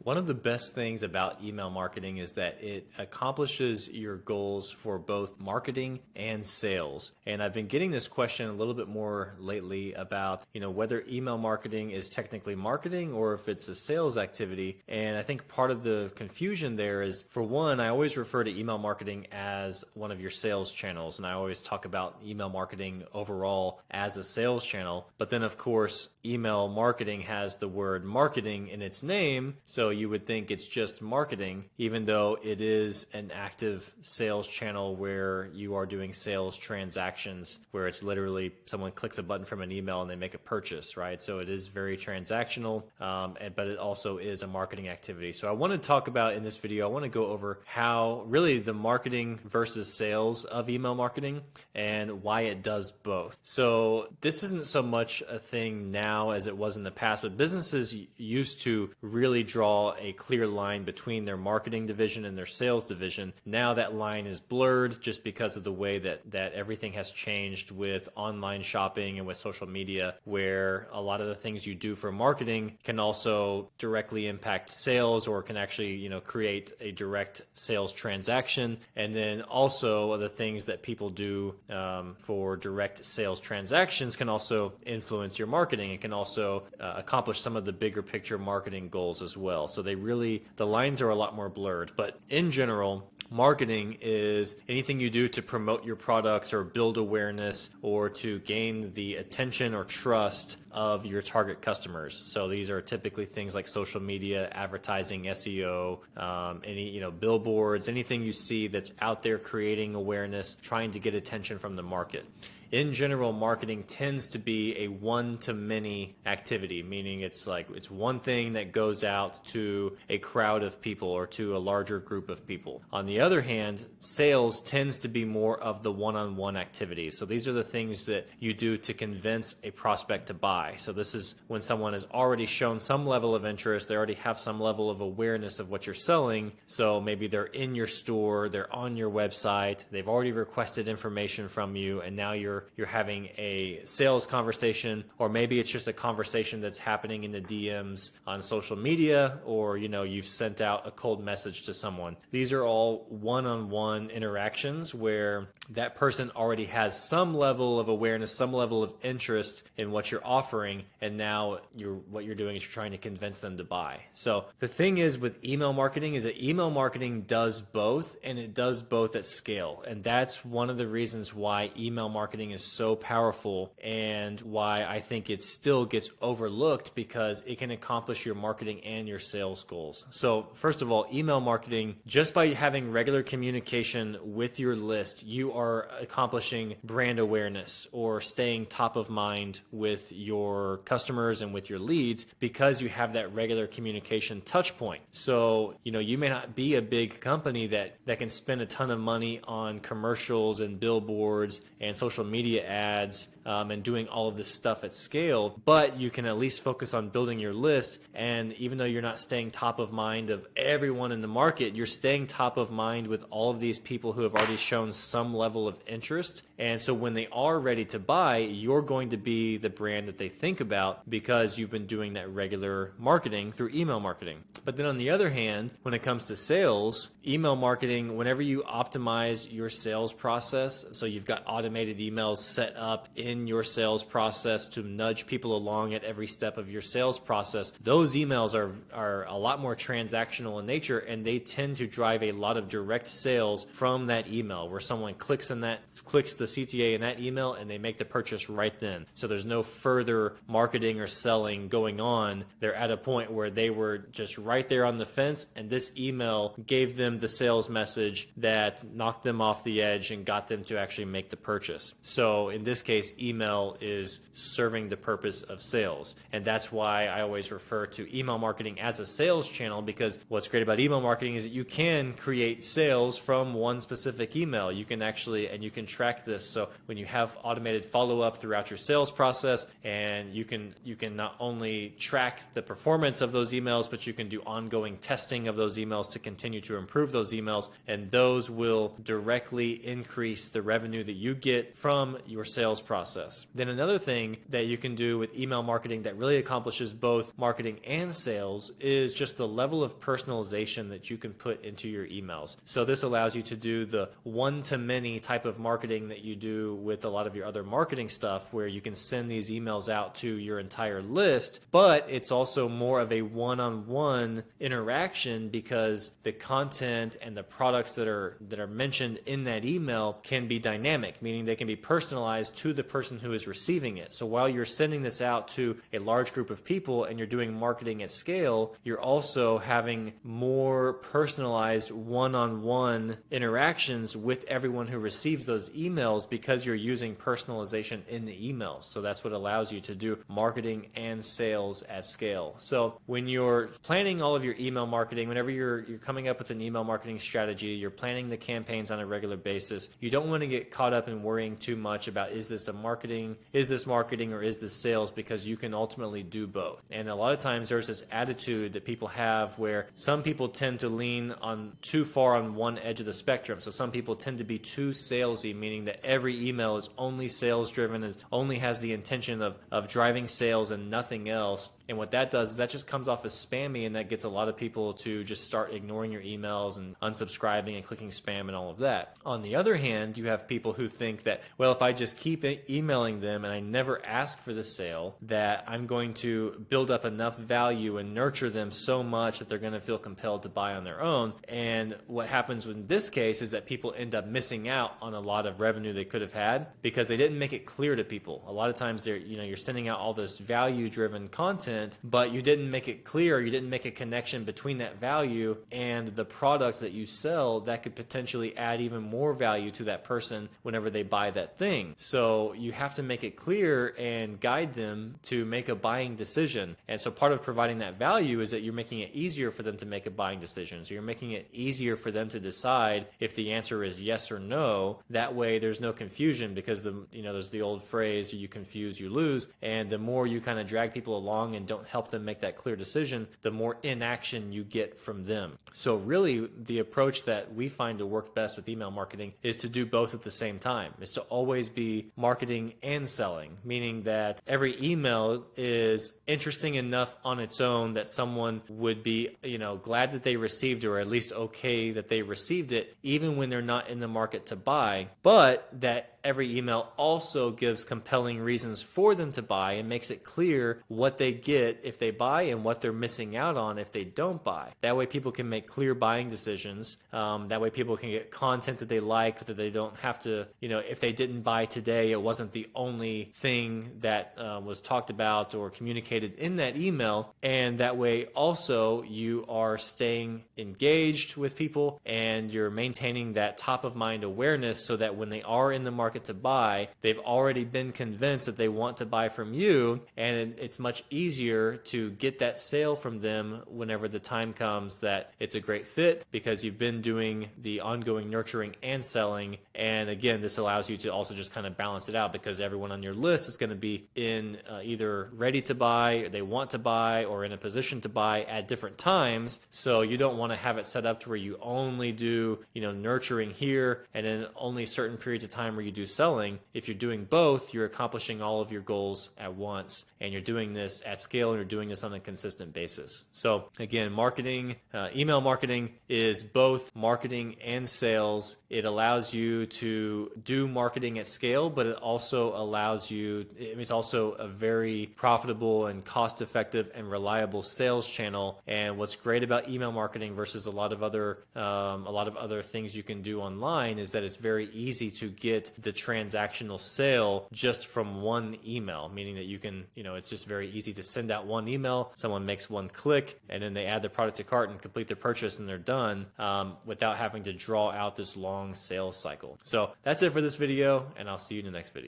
One of the best things about email marketing is that it accomplishes your goals for both marketing and sales. And I've been getting this question a little bit more lately about, whether email marketing is technically marketing or if it's a sales activity. And I think part of the confusion there is, for one, I always refer to email marketing as one of your sales channels. And I always talk about email marketing overall as a sales channel. But then, of course, email marketing has the word marketing in its name. So you would think it's just marketing, even though it is an active sales channel where you are doing sales transactions, where it's literally someone clicks a button from an email and they make a purchase, right? So it is very transactional, but it also is a marketing activity. So I want to talk about in this video, I want to go over how really the marketing versus sales of email marketing and why it does both. So this isn't so much a thing now as it was in the past, but businesses used to really draw a clear line between their marketing division and their sales division. Now that line is blurred just because of the way that everything has changed with online shopping and with social media, where a lot of the things you do for marketing can also directly impact sales or can actually, create a direct sales transaction. And then also the things that people do for direct sales transactions can also influence your marketing. It can also accomplish some of the bigger picture marketing goals as well. So the lines are a lot more blurred. But in general, marketing is anything you do to promote your products or build awareness or to gain the attention or trust of your target customers. So these are typically things like social media, advertising, SEO, any billboards, anything you see that's out there creating awareness, trying to get attention from the market. In general, marketing tends to be a one-to-many activity, meaning it's one thing that goes out to a crowd of people or to a larger group of people. On the other hand, sales tends to be more of the one-on-one activity. So these are the things that you do to convince a prospect to buy. So this is when someone has already shown some level of interest, they already have some level of awareness of what you're selling. So maybe they're in your store, they're on your website, they've already requested information from you, and now you're having a sales conversation, or maybe it's just a conversation that's happening in the DMs on social media, or you've sent out a cold message to someone. These are all one-on-one interactions where that person already has some level of awareness, some level of interest in what you're offering, and now what you're doing is you're trying to convince them to buy. So the thing is with email marketing is that email marketing does both, and it does both at scale. And that's one of the reasons why email marketing is so powerful and why I think it still gets overlooked, because it can accomplish your marketing and your sales goals. So first of all, email marketing, just by having regular communication with your list, you are accomplishing brand awareness or staying top of mind with your customers and with your leads, because you have that regular communication touch point. So, you may not be a big company that can spend a ton of money on commercials and billboards and social media ads and doing all of this stuff at scale, but you can at least focus on building your list. And even though you're not staying top of mind of everyone in the market, you're staying top of mind with all of these people who have already shown some level of interest. And so when they are ready to buy, you're going to be the brand that they think about, because you've been doing that regular marketing through email marketing. But then on the other hand, when it comes to sales, email marketing, whenever you optimize your sales process, so you've got automated emails set up in your sales process to nudge people along at every step of your sales process, those emails are a lot more transactional in nature, and they tend to drive a lot of direct sales from that email, where someone clicks the CTA in that email and they make the purchase right then. So there's no further marketing or selling going on. They're at a point where they were just right there on the fence, and this email gave them the sales message that knocked them off the edge and got them to actually make the purchase. So in this case, email is serving the purpose of sales. And that's why I always refer to email marketing as a sales channel, because what's great about email marketing is that you can create sales from one specific email. You can track this. So when you have automated follow-up throughout your sales process, and you can not only track the performance of those emails, but you can do do ongoing testing of those emails to continue to improve those emails, and those will directly increase the revenue that you get from your sales process. Then another thing that you can do with email marketing that really accomplishes both marketing and sales is just the level of personalization that you can put into your emails. So this allows you to do the one-to-many type of marketing that you do with a lot of your other marketing stuff, where you can send these emails out to your entire list, but it's also more of a one-on-one interaction because the content and the products that are mentioned in that email can be dynamic, meaning they can be personalized to the person who is receiving it. So while you're sending this out to a large group of people and you're doing marketing at scale, you're also having more personalized one-on-one interactions with everyone who receives those emails because you're using personalization in the emails. So that's what allows you to do marketing and sales at scale. So when you're planning all of your email marketing, whenever you're coming up with an email marketing strategy, you're planning the campaigns on a regular basis, you don't want to get caught up in worrying too much about is this marketing or is this sales, because you can ultimately do both. And a lot of times there's this attitude that people have where some people tend to lean on too far on one edge of the spectrum. So some people tend to be too salesy, meaning that every email is only sales driven, is only has the intention of driving sales and nothing else. And what that does is that just comes off as spammy, and that gets a lot of people to just start ignoring your emails and unsubscribing and clicking spam and all of that. On the other hand, you have people who think that, well, if I just keep emailing them and I never ask for the sale, that I'm going to build up enough value and nurture them so much that they're going to feel compelled to buy on their own. And what happens in this case is that people end up missing out on a lot of revenue they could have had because they didn't make it clear to people. A lot of times you're sending out all this value-driven content, but you didn't make it clear, you didn't make a connection between that value and the product that you sell that could potentially add even more value to that person whenever they buy that thing. So you have to make it clear and guide them to make a buying decision. And so part of providing that value is that you're making it easier for them to make a buying decision. So you're making it easier for them to decide if the answer is yes or no. That way there's no confusion, because there's the old phrase, you confuse, you lose. And the more you kind of drag people along and don't help them make that clear decision, the more inaction you get from them. So really the approach that we find to work best with email marketing is to do both at the same time, is to always be marketing and selling, meaning that every email is interesting enough on its own that someone would be, glad that they received it, or at least okay that they received it, even when they're not in the market to buy, but that every email also gives compelling reasons for them to buy and makes it clear what they get if they buy and what they're missing out on if they don't buy. That way people can make clear buying decisions. That way people can get content that they like, that they don't have to, if they didn't buy today, it wasn't the only thing that was talked about or communicated in that email. And that way also you are staying engaged with people and you're maintaining that top of mind awareness, so that when they are in the market to buy, they've already been convinced that they want to buy from you, and it's much easier to get that sale from them whenever the time comes that it's a great fit, because you've been doing the ongoing nurturing and selling. And again, this allows you to also just kind of balance it out, because everyone on your list is going to be in either ready to buy, or they want to buy, or in a position to buy at different times. So you don't want to have it set up to where you only do nurturing here and then only certain periods of time where you do selling. If you're doing both, you're accomplishing all of your goals at once, and you're doing this at scale, and you're doing this on a consistent basis. So again, marketing, email marketing is both marketing and sales. It allows you to do marketing at scale, but it also allows you, it's also a very profitable and cost-effective and reliable sales channel. And what's great about email marketing versus a lot of other things you can do online is that it's very easy to get the transactional sale just from one email, meaning that you can, it's just very easy to send out one email, someone makes one click, and then they add the product to cart and complete their purchase, and they're done without having to draw out this long sales cycle. So that's it for this video, and I'll see you in the next video.